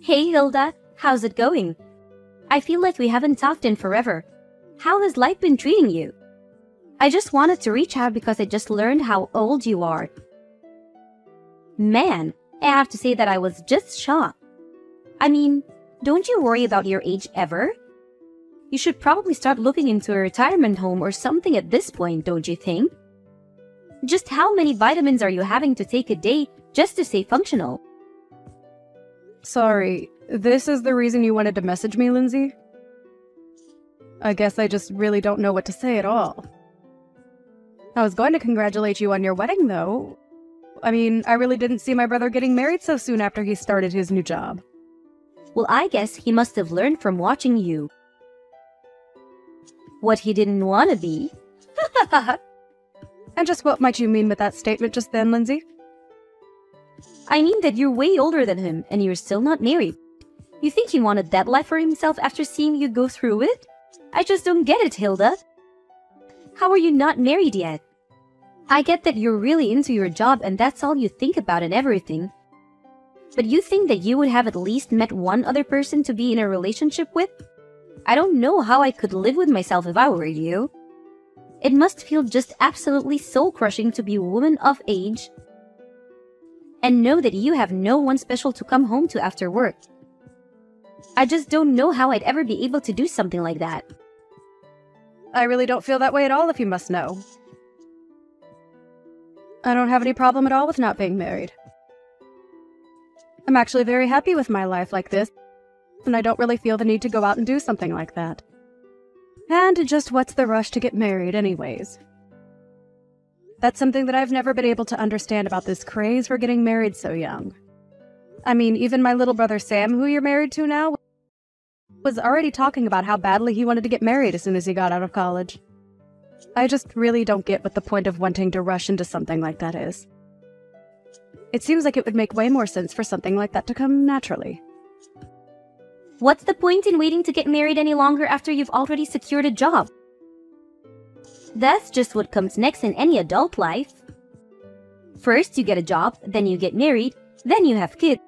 Hey Hilda, how's it going? I feel like we haven't talked in forever. How has life been treating you? I just wanted to reach out because I just learned how old you are. Man, I have to say that I was just shocked. I mean, don't you worry about your age ever? You should probably start looking into a retirement home or something at this point, don't you think? Just how many vitamins are you having to take a day just to stay functional? Sorry, this is the reason you wanted to message me, Lindsay? I guess I just really don't know what to say at all. I was going to congratulate you on your wedding, though. I mean, I really didn't see my brother getting married so soon after he started his new job. Well, I guess he must have learned from watching you. What he didn't want to be. And just what might you mean with that statement just then, Lindsay? I mean that you're way older than him and you're still not married. You think he wanted that life for himself after seeing you go through it? I just don't get it, Hilda. How are you not married yet? I get that you're really into your job and that's all you think about and everything. But you think that you would have at least met one other person to be in a relationship with? I don't know how I could live with myself if I were you. It must feel just absolutely soul-crushing to be a woman of age and know that you have no one special to come home to after work. I just don't know how I'd ever be able to do something like that. I really don't feel that way at all, if you must know. I don't have any problem at all with not being married. I'm actually very happy with my life like this, and I don't really feel the need to go out and do something like that. And just what's the rush to get married anyways? That's something that I've never been able to understand about this craze for getting married so young. I mean, even my little brother Sam, who you're married to now, was already talking about how badly he wanted to get married as soon as he got out of college. I just really don't get what the point of wanting to rush into something like that is. It seems like it would make way more sense for something like that to come naturally. What's the point in waiting to get married any longer after you've already secured a job? That's just what comes next in any adult life. First you get a job, then you get married, then you have kids.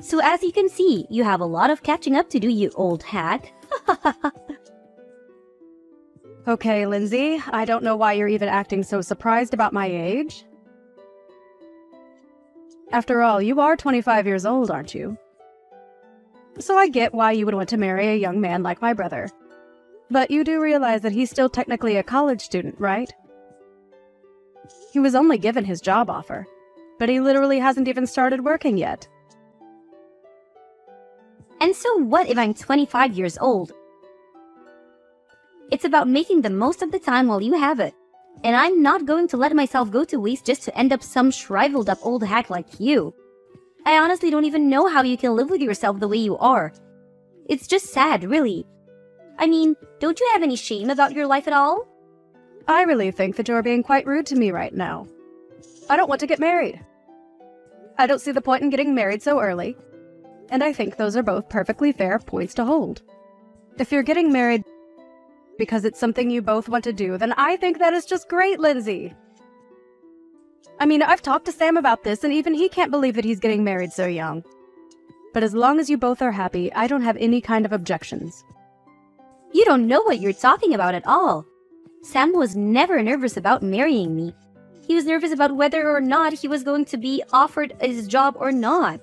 So as you can see, you have a lot of catching up to do, you old hack. Okay, Lindsay, I don't know why you're even acting so surprised about my age. After all, you are 25 years old, aren't you? So I get why you would want to marry a young man like my brother. But you do realize that he's still technically a college student, right? He was only given his job offer, but he literally hasn't even started working yet. And so what if I'm 25 years old? It's about making the most of the time while you have it. And I'm not going to let myself go to waste just to end up some shriveled up old hack like you. I honestly don't even know how you can live with yourself the way you are. It's just sad, really. I mean, don't you have any shame about your life at all? I really think that you're being quite rude to me right now. I don't want to get married. I don't see the point in getting married so early. And I think those are both perfectly fair points to hold. If you're getting married because it's something you both want to do, then I think that is just great, Lindsay. I mean, I've talked to Sam about this, and even he can't believe that he's getting married so young. But as long as you both are happy, I don't have any kind of objections. You don't know what you're talking about at all. Sam was never nervous about marrying me. He was nervous about whether or not he was going to be offered his job or not.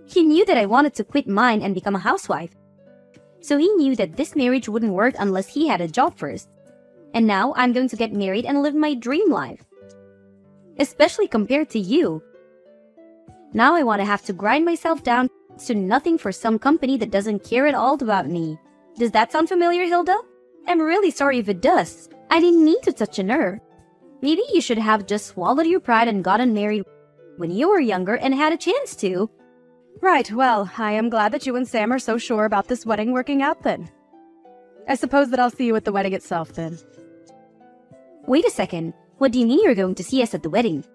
He knew that I wanted to quit mine and become a housewife. So he knew that this marriage wouldn't work unless he had a job first. And now I'm going to get married and live my dream life. Especially compared to you. Now I want to have to grind myself down to nothing for some company that doesn't care at all about me. Does that sound familiar, Hilda? I'm really sorry if it does. I didn't mean to touch a nerve. Maybe you should have just swallowed your pride and gotten married when you were younger and had a chance to. Right, well, I am glad that you and Sam are so sure about this wedding working out then. I suppose that I'll see you at the wedding itself then. Wait a second. What do you mean you're going to see us at the wedding?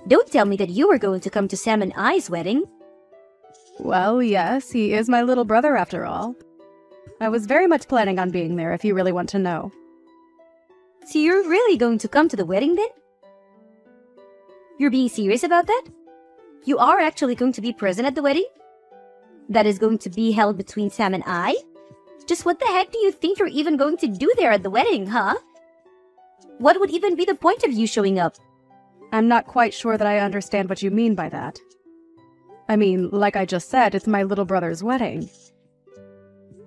Don't tell me that you were going to come to Sam and I's wedding. Well, yes, he is my little brother after all. I was very much planning on being there if you really want to know. So you're really going to come to the wedding then? You're being serious about that? You are actually going to be present at the wedding? That is going to be held between Sam and I? Just what the heck do you think you're even going to do there at the wedding, huh? What would even be the point of you showing up? I'm not quite sure that I understand what you mean by that. I mean, like I just said, it's my little brother's wedding.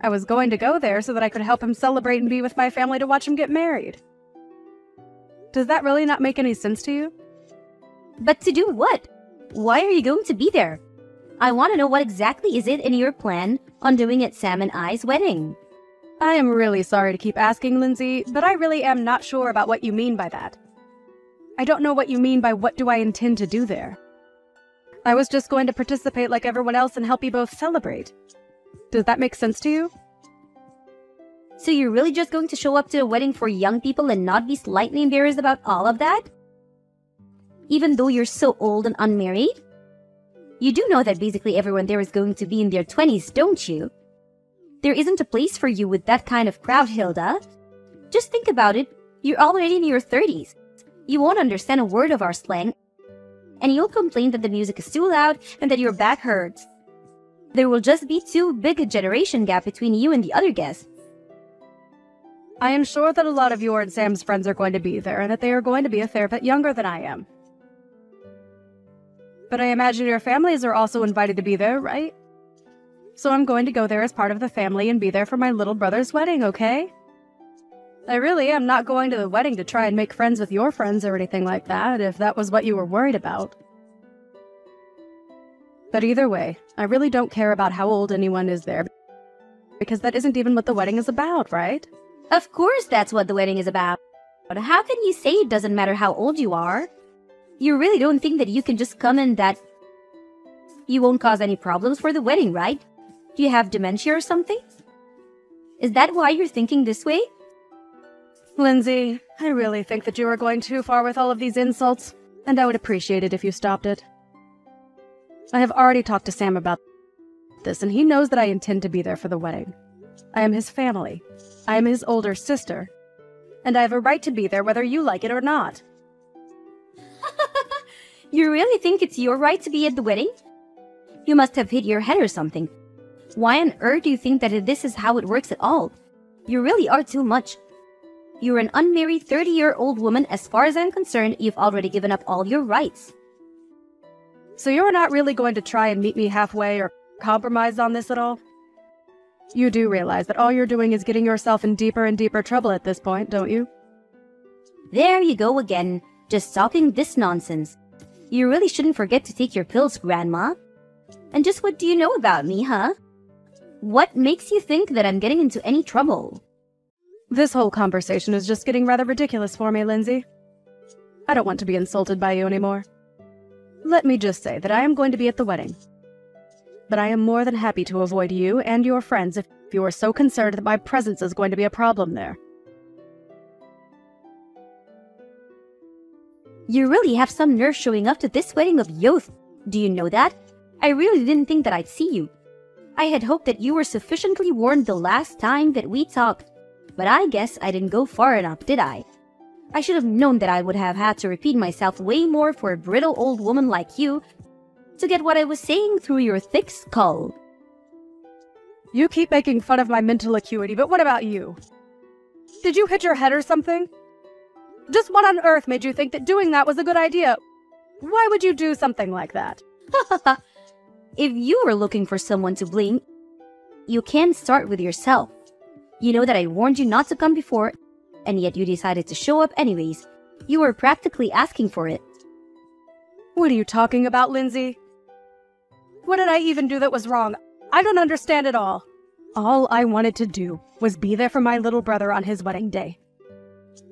I was going to go there so that I could help him celebrate and be with my family to watch him get married. Does that really not make any sense to you? But to do what? Why are you going to be there? I want to know what exactly is it in your plan on doing at Sam and I's wedding. I am really sorry to keep asking, Lindsay, but I really am not sure about what you mean by that. I don't know what you mean by what do I intend to do there. I was just going to participate like everyone else and help you both celebrate. Does that make sense to you? So you're really just going to show up to a wedding for young people and not be slightly embarrassed about all of that? Even though you're so old and unmarried? You do know that basically everyone there is going to be in their 20s, don't you? There isn't a place for you with that kind of crowd, Hilda. Just think about it. You're already in your 30s. You won't understand a word of our slang, and you'll complain that the music is too loud and that your back hurts. There will just be too big a generation gap between you and the other guests. I am sure that a lot of your and Sam's friends are going to be there and that they are going to be a fair bit younger than I am. But I imagine your families are also invited to be there, right? So I'm going to go there as part of the family and be there for my little brother's wedding, okay? I really am not going to the wedding to try and make friends with your friends or anything like that, if that was what you were worried about. But either way, I really don't care about how old anyone is there, because that isn't even what the wedding is about, right? Of course that's what the wedding is about. But how can you say it doesn't matter how old you are? You really don't think that you can just come and that you won't cause any problems for the wedding, right? Do you have dementia or something? Is that why you're thinking this way? Lindsay, I really think that you are going too far with all of these insults, and I would appreciate it if you stopped it. I have already talked to Sam about this, and he knows that I intend to be there for the wedding. I am his family. I am his older sister. And I have a right to be there whether you like it or not. You really think it's your right to be at the wedding? You must have hit your head or something. Why on earth do you think that this is how it works at all? You really are too much. You're an unmarried 30-year-old woman. As far as I'm concerned, you've already given up all your rights. So you're not really going to try and meet me halfway or compromise on this at all? You do realize that all you're doing is getting yourself in deeper and deeper trouble at this point, don't you? There you go again, just talking this nonsense. You really shouldn't forget to take your pills, Grandma. And just what do you know about me, huh? What makes you think that I'm getting into any trouble? This whole conversation is just getting rather ridiculous for me, Lindsay. I don't want to be insulted by you anymore. Let me just say that I am going to be at the wedding. But I am more than happy to avoid you and your friends if you are so concerned that my presence is going to be a problem there. You really have some nerve showing up to this wedding of Yoth. Do you know that? I really didn't think that I'd see you. I had hoped that you were sufficiently warned the last time that we talked. But I guess I didn't go far enough, did I? I should have known that I would have had to repeat myself way more for a brittle old woman like you to get what I was saying through your thick skull. You keep making fun of my mental acuity, but what about you? Did you hit your head or something? Just what on earth made you think that doing that was a good idea? Why would you do something like that? If you were looking for someone to blame, you can start with yourself. You know that I warned you not to come before, and yet you decided to show up anyways. You were practically asking for it. What are you talking about, Lindsay? What did I even do that was wrong? I don't understand it all. All I wanted to do was be there for my little brother on his wedding day.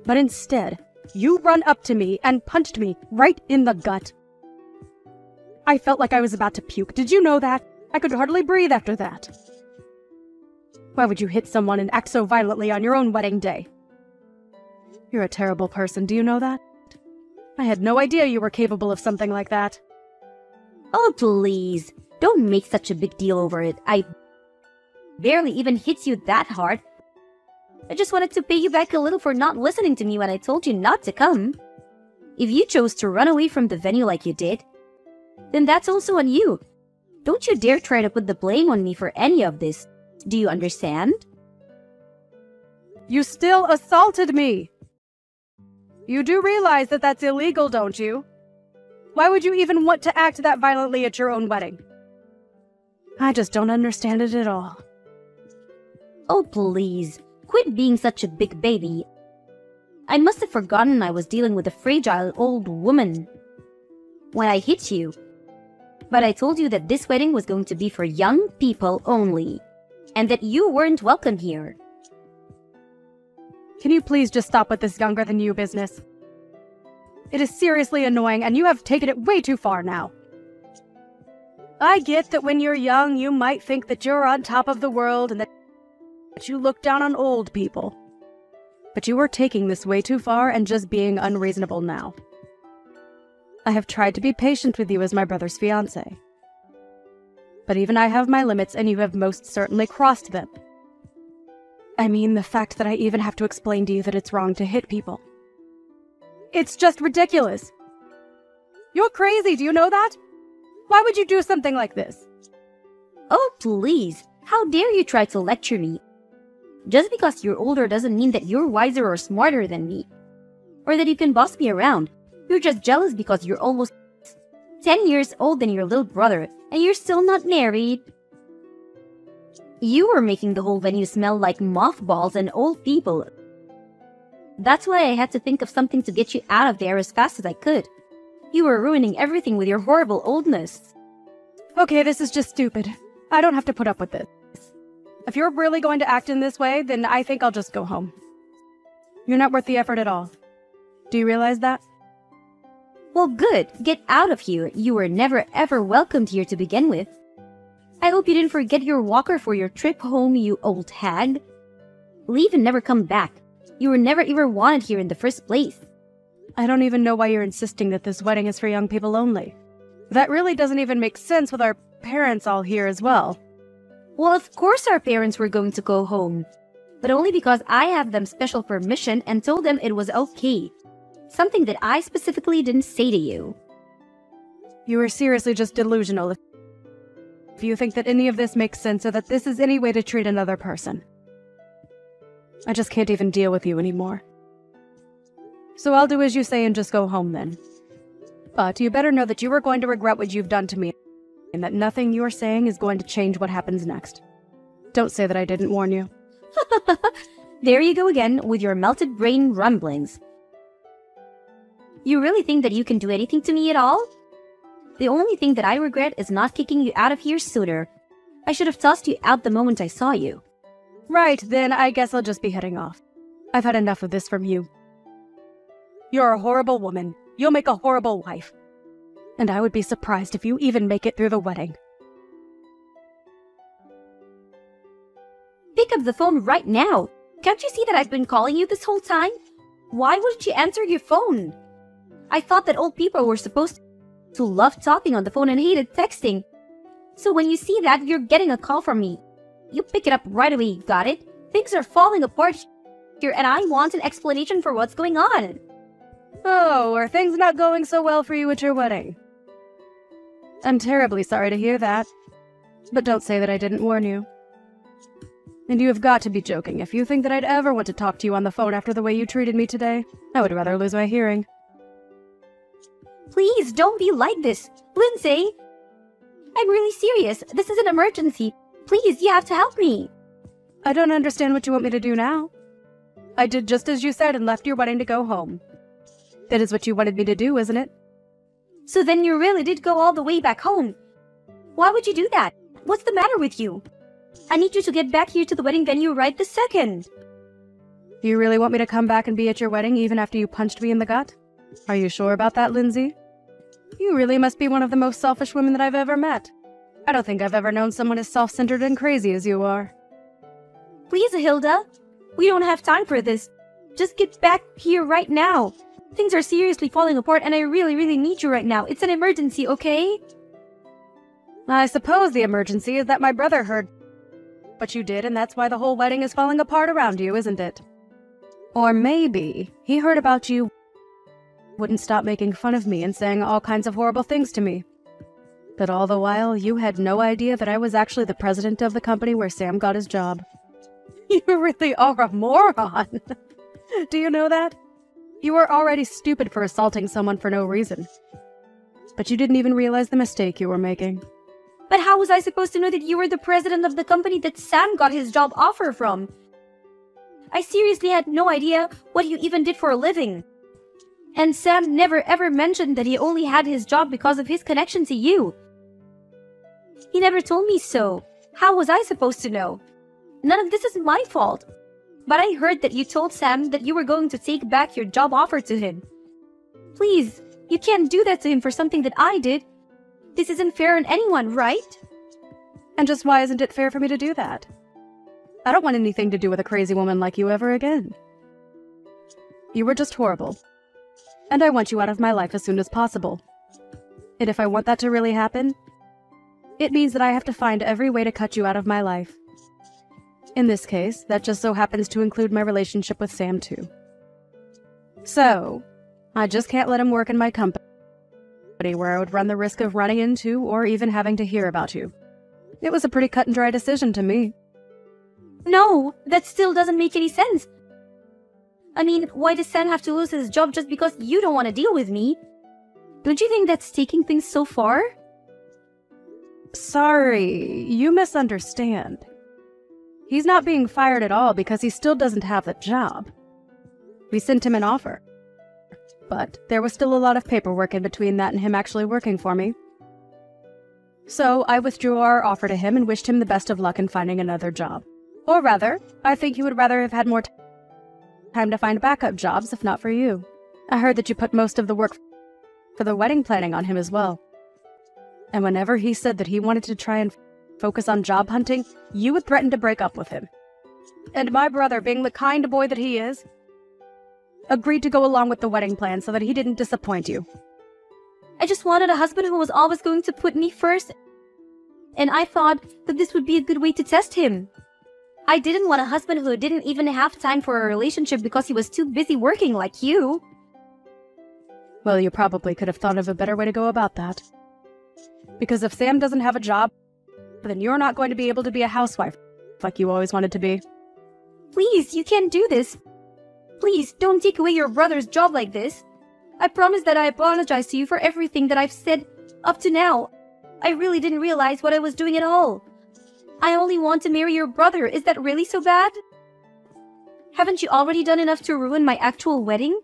But instead, you run up to me and punched me right in the gut. I felt like I was about to puke. Did you know that? I could hardly breathe after that. Why would you hit someone and act so violently on your own wedding day? You're a terrible person, do you know that? I had no idea you were capable of something like that. Oh, please. Don't make such a big deal over it. I barely even hit you that hard. I just wanted to pay you back a little for not listening to me when I told you not to come. If you chose to run away from the venue like you did, then that's also on you. Don't you dare try to put the blame on me for any of this. Do you understand? You still assaulted me! You do realize that that's illegal, don't you? Why would you even want to act that violently at your own wedding? I just don't understand it at all. Oh, please. Quit being such a big baby. I must have forgotten I was dealing with a fragile old woman when I hit you. But I told you that this wedding was going to be for young people only, and that you weren't welcome here. Can you please just stop with this younger than you business? It is seriously annoying, and you have taken it way too far now. I get that when you're young, you might think that you're on top of the world and that you look down on old people. But you are taking this way too far and just being unreasonable now. I have tried to be patient with you as my brother's fiancé. But even I have my limits, and you have most certainly crossed them. I mean, the fact that I even have to explain to you that it's wrong to hit people. It's just ridiculous. You're crazy, do you know that? Why would you do something like this? Oh, please. How dare you try to lecture me? Just because you're older doesn't mean that you're wiser or smarter than me. Or that you can boss me around. You're just jealous because you're almost 10 years old than your little brother, and you're still not married. You were making the whole venue smell like mothballs and old people. That's why I had to think of something to get you out of there as fast as I could. You were ruining everything with your horrible oldness. Okay, this is just stupid. I don't have to put up with this. If you're really going to act in this way, then I think I'll just go home. You're not worth the effort at all. Do you realize that? Well, good. Get out of here. You were never ever welcomed here to begin with. I hope you didn't forget your walker for your trip home, you old hag. Leave and never come back. You were never even wanted here in the first place. I don't even know why you're insisting that this wedding is for young people only. That really doesn't even make sense with our parents all here as well. Well, of course our parents were going to go home. But only because I have them special permission and told them it was okay. Something that I specifically didn't say to you. You are seriously just delusional if you think that any of this makes sense or that this is any way to treat another person. I just can't even deal with you anymore. So I'll do as you say and just go home then. But you better know that you are going to regret what you've done to me, and that nothing you're saying is going to change what happens next. Don't say that I didn't warn you. There you go again with your melted brain rumblings. You really think that you can do anything to me at all? The only thing that I regret is not kicking you out of here sooner. I should have tossed you out the moment I saw you. Right, then I guess I'll just be heading off. I've had enough of this from you. You're a horrible woman. You'll make a horrible wife. And I would be surprised if you even make it through the wedding. Pick up the phone right now. Can't you see that I've been calling you this whole time? Why wouldn't you answer your phone? I thought that old people were supposed to love talking on the phone and hated texting. So when you see that you're getting a call from me, you pick it up right away, got it? Things are falling apart here and I want an explanation for what's going on. Oh, are things not going so well for you at your wedding? I'm terribly sorry to hear that. But don't say that I didn't warn you. And you have got to be joking if you think that I'd ever want to talk to you on the phone after the way you treated me today. I would rather lose my hearing. Please, don't be like this. Lindsay! I'm really serious. This is an emergency. Please, you have to help me. I don't understand what you want me to do now. I did just as you said and left your wedding to go home. That is what you wanted me to do, isn't it? So then you really did go all the way back home. Why would you do that? What's the matter with you? I need you to get back here to the wedding venue right this second. You really want me to come back and be at your wedding even after you punched me in the gut? Are you sure about that, Lindsay? You really must be one of the most selfish women that I've ever met. I don't think I've ever known someone as self-centered and crazy as you are. Please, Hilda. We don't have time for this. Just get back here right now. Things are seriously falling apart and I really, really need you right now. It's an emergency, okay? I suppose the emergency is that my brother heard what you did and that's why the whole wedding is falling apart around you, isn't it? Or maybe he heard about you, wouldn't stop making fun of me and saying all kinds of horrible things to me. But all the while, you had no idea that I was actually the president of the company where Sam got his job. You really are a moron. Do you know that? You were already stupid for assaulting someone for no reason. But you didn't even realize the mistake you were making. But how was I supposed to know that you were the president of the company that Sam got his job offer from? I seriously had no idea what you even did for a living. And Sam never ever mentioned that he only had his job because of his connection to you. He never told me so. How was I supposed to know? None of this is my fault. But I heard that you told Sam that you were going to take back your job offer to him. Please, you can't do that to him for something that I did. This isn't fair on anyone, right? And just why isn't it fair for me to do that? I don't want anything to do with a crazy woman like you ever again. You were just horrible. And I want you out of my life as soon as possible. And if I want that to really happen, it means that I have to find every way to cut you out of my life. In this case, that just so happens to include my relationship with Sam too. So, I just can't let him work in my company where I would run the risk of running into or even having to hear about you. It was a pretty cut and dry decision to me. No, that still doesn't make any sense. I mean, why does Sam have to lose his job just because you don't want to deal with me? Don't you think that's taking things so far? Sorry, you misunderstand. He's not being fired at all because he still doesn't have the job. We sent him an offer. But there was still a lot of paperwork in between that and him actually working for me. So I withdrew our offer to him and wished him the best of luck in finding another job. Or rather, I think he would rather have had more time to find backup jobs, if not for you. I heard that you put most of the work for the wedding planning on him as well. And whenever he said that he wanted to try and focus on job hunting, you would threaten to break up with him. And my brother, being the kind boy that he is, agreed to go along with the wedding plan so that he didn't disappoint you. I just wanted a husband who was always going to put me first, and I thought that this would be a good way to test him. I didn't want a husband who didn't even have time for a relationship because he was too busy working like you. Well, you probably could have thought of a better way to go about that. Because if Sam doesn't have a job, then you're not going to be able to be a housewife like you always wanted to be. Please, you can't do this. Please, don't take away your brother's job like this. I promise that I apologize to you for everything that I've said up to now. I really didn't realize what I was doing at all. I only want to marry your brother. Is that really so bad? Haven't you already done enough to ruin my actual wedding?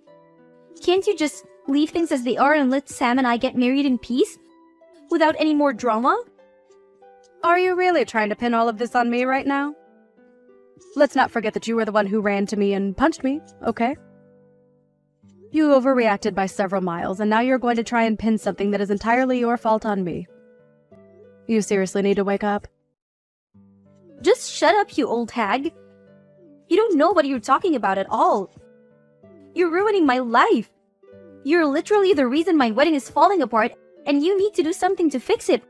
Can't you just leave things as they are and let Sam and I get married in peace? Without any more drama? Are you really trying to pin all of this on me right now? Let's not forget that you were the one who ran to me and punched me, okay? You overreacted by several miles, and now you're going to try and pin something that is entirely your fault on me. You seriously need to wake up. Just shut up, you old hag. You don't know what you're talking about at all. You're ruining my life. You're literally the reason my wedding is falling apart, and you need to do something to fix it.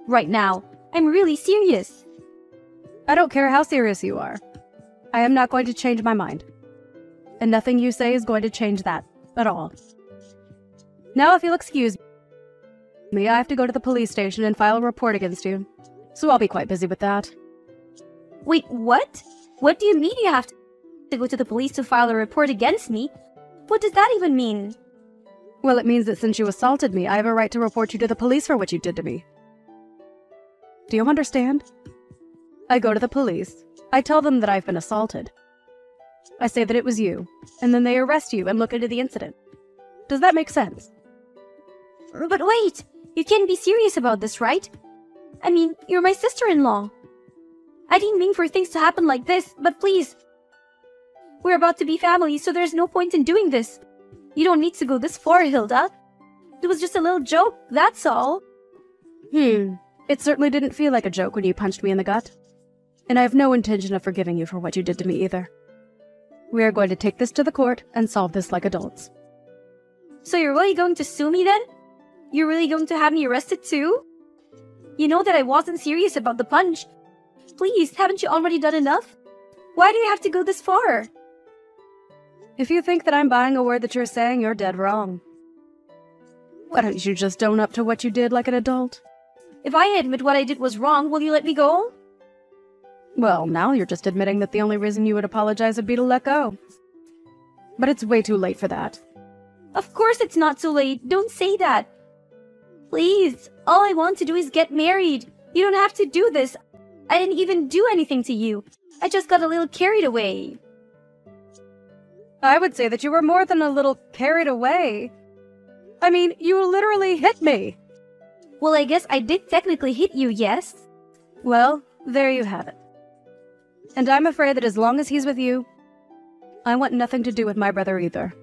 Right now. I'm really serious. I don't care how serious you are. I am not going to change my mind. And nothing you say is going to change that at all. Now, if you'll excuse me, I have to go to the police station and file a report against you. So I'll be quite busy with that. Wait, what? What do you mean you have to go to the police to file a report against me? What does that even mean? Well, it means that since you assaulted me, I have a right to report you to the police for what you did to me. Do you understand? I go to the police. I tell them that I've been assaulted. I say that it was you, and then they arrest you and look into the incident. Does that make sense? But wait! You can't be serious about this, right? I mean, you're my sister-in-law. I didn't mean for things to happen like this, but please. We're about to be family, so there's no point in doing this. You don't need to go this far, Hilda. It was just a little joke, that's all. It certainly didn't feel like a joke when you punched me in the gut. And I have no intention of forgiving you for what you did to me either. We are going to take this to the court and solve this like adults. So you're really going to sue me then? You're really going to have me arrested too? You know that I wasn't serious about the punch. Please, haven't you already done enough? Why do you have to go this far? If you think that I'm buying a word that you're saying, you're dead wrong. Why don't you just own up to what you did like an adult? If I admit what I did was wrong, will you let me go? Well, now you're just admitting that the only reason you would apologize would be to let go. But it's way too late for that. Of course it's not too late. Don't say that. Please, all I want to do is get married. You don't have to do this. I didn't even do anything to you. I just got a little carried away. I would say that you were more than a little carried away. I mean, you literally hit me. Well, I guess I did technically hit you, yes? Well, there you have it. And I'm afraid that as long as he's with you, I want nothing to do with my brother either.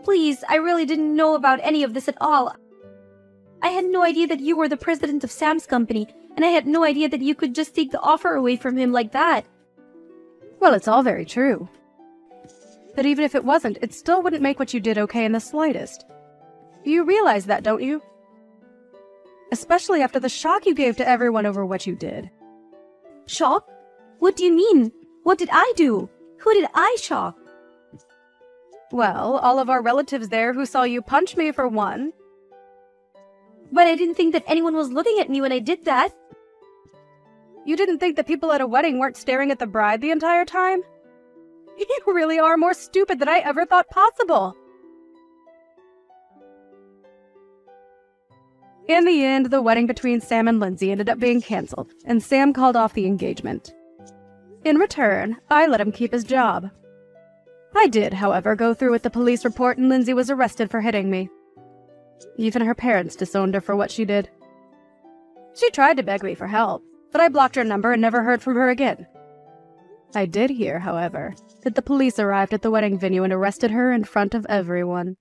Please, I really didn't know about any of this at all. I had no idea that you were the president of Sam's company, and I had no idea that you could just take the offer away from him like that. Well, it's all very true. But even if it wasn't, it still wouldn't make what you did okay in the slightest. You realize that, don't you? Especially after the shock you gave to everyone over what you did. Shock? What do you mean? What did I do? Who did I shock? Well, all of our relatives there who saw you punch me for one. But I didn't think that anyone was looking at me when I did that. You didn't think that people at a wedding weren't staring at the bride the entire time? You really are more stupid than I ever thought possible. In the end, the wedding between Sam and Lindsay ended up being cancelled, and Sam called off the engagement. In return, I let him keep his job. I did, however, go through with the police report, and Lindsay was arrested for hitting me. Even her parents disowned her for what she did. She tried to beg me for help, but I blocked her number and never heard from her again. I did hear, however, that the police arrived at the wedding venue and arrested her in front of everyone.